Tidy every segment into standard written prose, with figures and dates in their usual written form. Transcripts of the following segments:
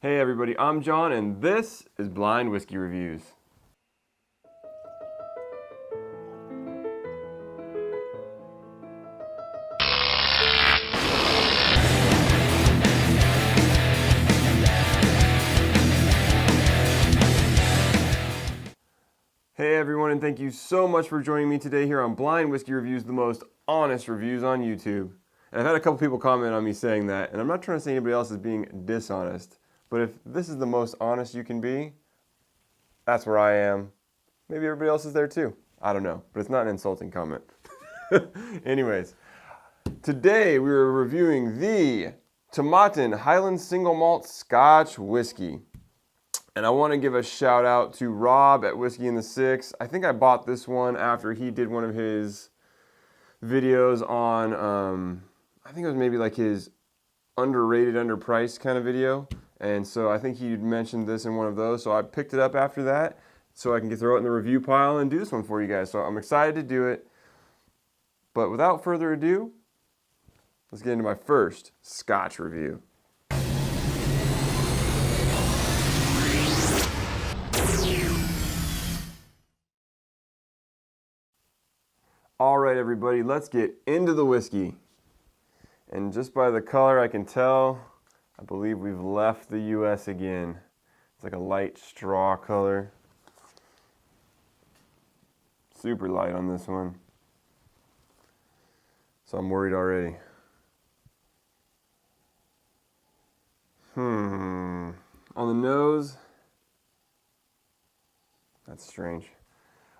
Hey everybody, I'm John and this is Blind Whiskey Reviews. Hey everyone, and thank you so much for joining me today here on Blind Whiskey Reviews, the most honest reviews on YouTube. And I've had a couple people comment on me saying that, and I'm not trying to say anybody else is being dishonest, but if this is the most honest you can be, that's where I am. Maybe everybody else is there too. I don't know, but it's not an insulting comment. Anyways, today we are reviewing the Tomatin Highland Single Malt Scotch Whisky. And I want to give a shout out to Rob at Whiskey in the Six. I think I bought this one after he did one of his videos on, I think it was maybe like his underrated, underpriced kind of video. And so I think he mentioned this in one of those. So I picked it up after that so I can throw it in the review pile and do this one for you guys. So I'm excited to do it. But without further ado, let's get into my first Scotch review. All right, everybody, let's get into the whiskey. And just by the color, I can tell, I believe we've left the US again. It's like a light straw color. Super light on this one. So I'm worried already. On the nose, that's strange.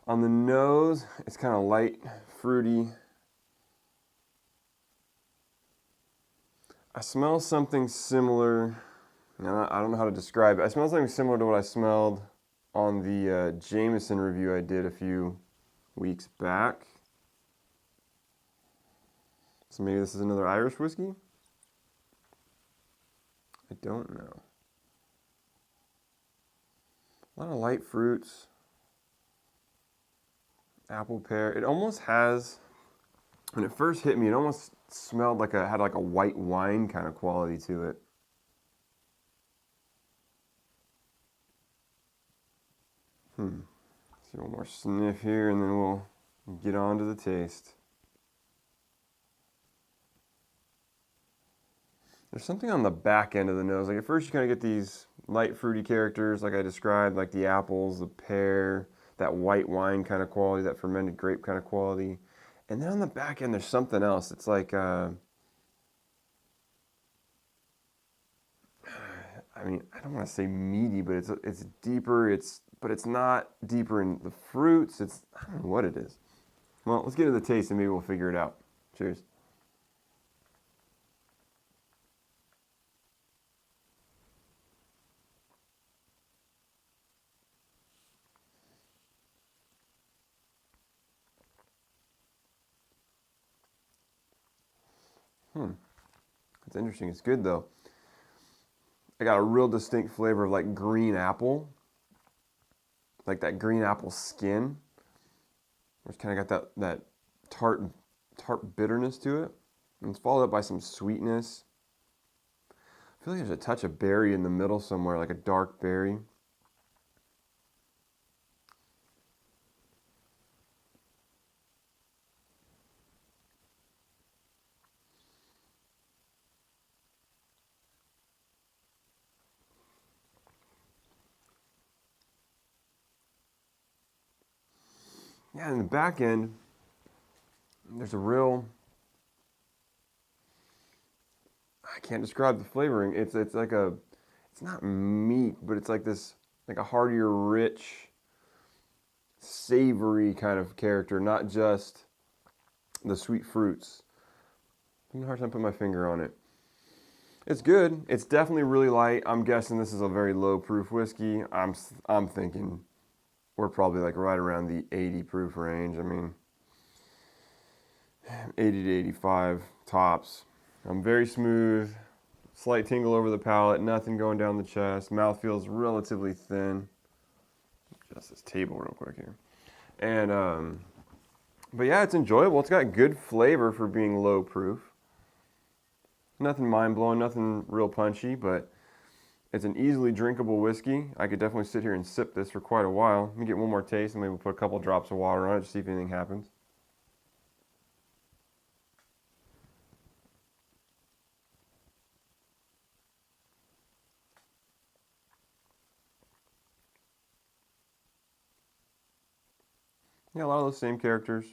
On the nose, it's kind of light, fruity. I smell something similar. I don't know how to describe it. I smell something similar to what I smelled on the Jameson review I did a few weeks back. So maybe this is another Irish whiskey? I don't know. A lot of light fruits. Apple pear. It almost has, when it first hit me, it almost smelled like had like a white wine kind of quality to it. Let's do one more sniff here and then we'll get on to the taste. There's something on the back end of the nose. Like at first you kind of get these light fruity characters like I described, like the apples, the pear, that white wine kind of quality, that fermented grape kind of quality. And then on the back end, there's something else. It's like, I mean, I don't want to say meaty, but it's deeper. But it's not deeper in the fruits. I don't know what it is. Well, let's get into the taste and maybe we'll figure it out. Cheers. That's interesting. It's good though. I got a real distinct flavor of like green apple. Like that green apple skin. It's kind of got that tart bitterness to it. And it's followed up by some sweetness. I feel like there's a touch of berry in the middle somewhere, like a dark berry. Yeah, in the back end, there's a real, I can't describe the flavoring. It's like it's not meat, but it's like this, like a heartier, rich, savory kind of character, not just the sweet fruits. I'm having a hard time putting my finger on it. It's good. It's definitely really light. I'm guessing this is a very low proof whiskey. I'm thinking we're probably like right around the 80 proof range. I mean, 80 to 85 tops. I'm very smooth, slight tingle over the palate, nothing going down the chest. Mouth feels relatively thin. Adjust this table real quick here. And, but yeah, it's enjoyable. It's got good flavor for being low proof. Nothing mind blowing, nothing real punchy, but It's an easily drinkable whiskey. I could definitely sit here and sip this for quite a while. Let me get one more taste and maybe we'll put a couple drops of water on it to see if anything happens. Yeah, a lot of those same characters.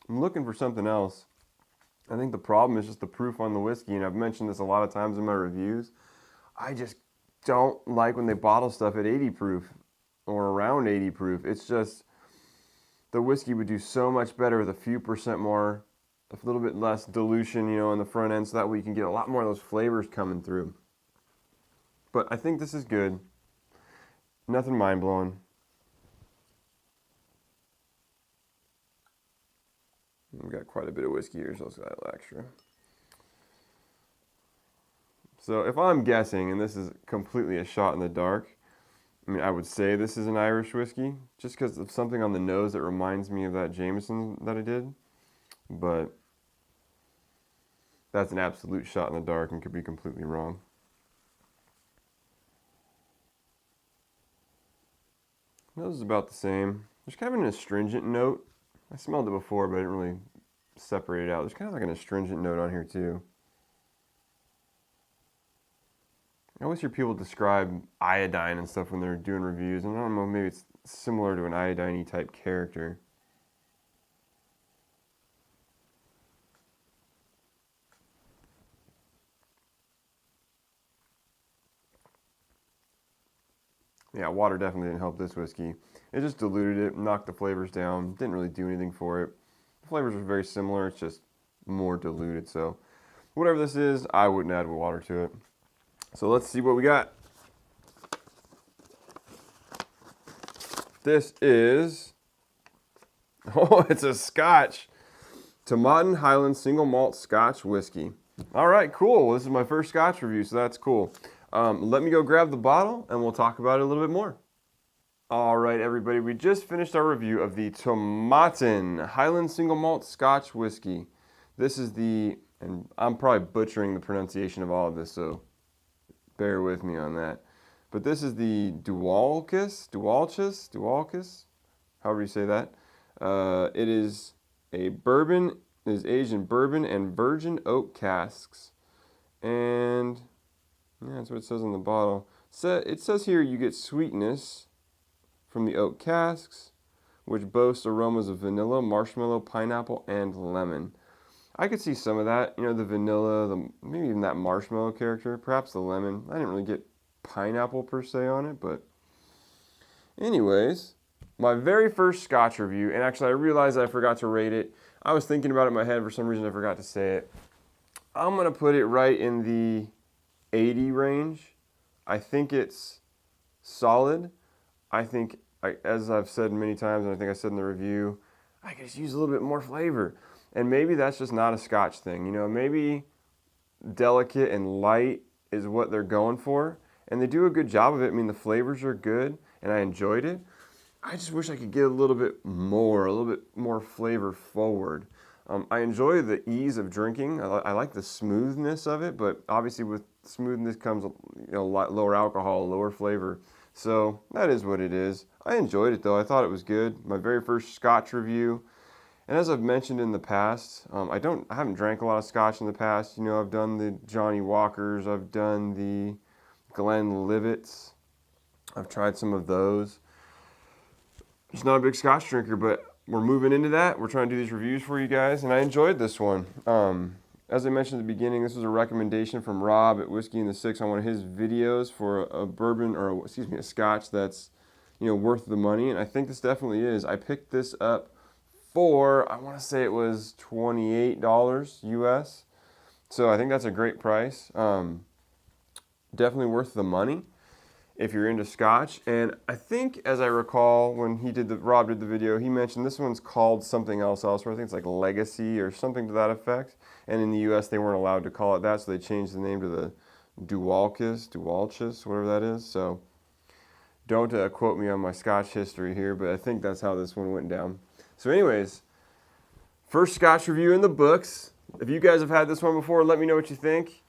I'm looking for something else. I think the problem is just the proof on the whiskey, and I've mentioned this a lot of times in my reviews. I just don't like when they bottle stuff at 80 proof or around 80 proof. It's just, the whiskey would do so much better with a few percent more, a little bit less dilution, you know, on the front end, so that way you can get a lot more of those flavors coming through. But I think this is good. Nothing mind-blowing. We've got quite a bit of whiskey here, so let's add a little extra. So if I'm guessing, and this is completely a shot in the dark, I mean, I would say this is an Irish whiskey, just because of something on the nose that reminds me of that Jameson that I did. But that's an absolute shot in the dark and could be completely wrong. Nose is about the same. There's kind of an astringent note. I smelled it before, but I didn't really separate it out. There's kind of like an astringent note on here too. I always hear people describe iodine and stuff when they're doing reviews, and I don't know, maybe it's similar to an iodine-y type character. Yeah, water definitely didn't help this whiskey. It just diluted it, knocked the flavors down, didn't really do anything for it. The flavors are very similar, it's just more diluted, so whatever this is, I wouldn't add water to it. So let's see what we got. This is, oh, it's a Scotch. Tomatin Highland single malt Scotch whiskey. All right, cool. Well, this is my first Scotch review, so that's cool. Let me go grab the bottle and we'll talk about it a little bit more. All right, everybody, we just finished our review of the Tomatin Highland single malt Scotch whiskey. This is the, and I'm probably butchering the pronunciation of all of this, so bear with me on that. But this is the Dualchas, however you say that. It is a bourbon, it is aged in bourbon and virgin oak casks. And yeah, that's what it says on the bottle. It says here you get sweetness from the oak casks, which boasts aromas of vanilla, marshmallow, pineapple, and lemon. I could see some of that, you know, the vanilla, maybe even that marshmallow character, perhaps the lemon. I didn't really get pineapple per se on it, but anyways, my very first Scotch review, and actually I realized I forgot to rate it. I was thinking about it in my head, for some reason I forgot to say it. I'm going to put it right in the 80 range. I think it's solid. I think, as I've said many times, and I think I said in the review, I could just use a little bit more flavor. And maybe that's just not a Scotch thing. You know, maybe delicate and light is what they're going for. And they do a good job of it. I mean, the flavors are good, and I enjoyed it. I just wish I could get a little bit more flavor forward. I enjoy the ease of drinking. I like the smoothness of it, but obviously with smoothness comes, you know, lower alcohol, lower flavor. So that is what it is. I enjoyed it though. I thought it was good. My very first Scotch review. And as I've mentioned in the past, I haven't drank a lot of Scotch in the past. You know, I've done the Johnny Walkers, I've done the Glenlivets. I've tried some of those. Just not a big Scotch drinker, but we're moving into that. We're trying to do these reviews for you guys, and I enjoyed this one. As I mentioned at the beginning, this was a recommendation from Rob at Whiskey in the Six on one of his videos for a bourbon, or a Scotch that's, you know, worth the money, and I think this definitely is. I picked this up for, I want to say it was $28 US. So I think that's a great price. Definitely worth the money if you're into Scotch. And I think, as I recall, when Rob did the video, he mentioned this one's called something else elsewhere. I think it's like Legacy or something to that effect. And in the US, they weren't allowed to call it that, so they changed the name to the Dualchas, whatever that is. So don't quote me on my Scotch history here, but I think that's how this one went down. So anyways, first Scotch review in the books. If you guys have had this one before, let me know what you think.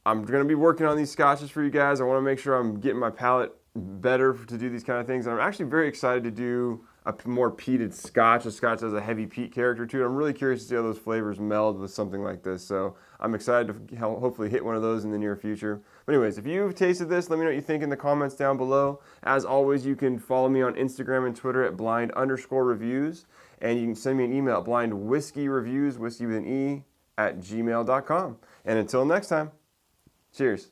I'm going to be working on these scotches for you guys. I want to make sure I'm getting my palate better to do these kind of things. And I'm actually very excited to do a more peated scotch. A scotch has a heavy peat character to it. I'm really curious to see how those flavors meld with something like this. So I'm excited to hopefully hit one of those in the near future. But anyways, if you've tasted this, let me know what you think in the comments down below. As always, you can follow me on Instagram and Twitter at blind_reviews. And you can send me an email at blindwhiskeyreviews, whiskey with an E, @gmail.com. And until next time, cheers.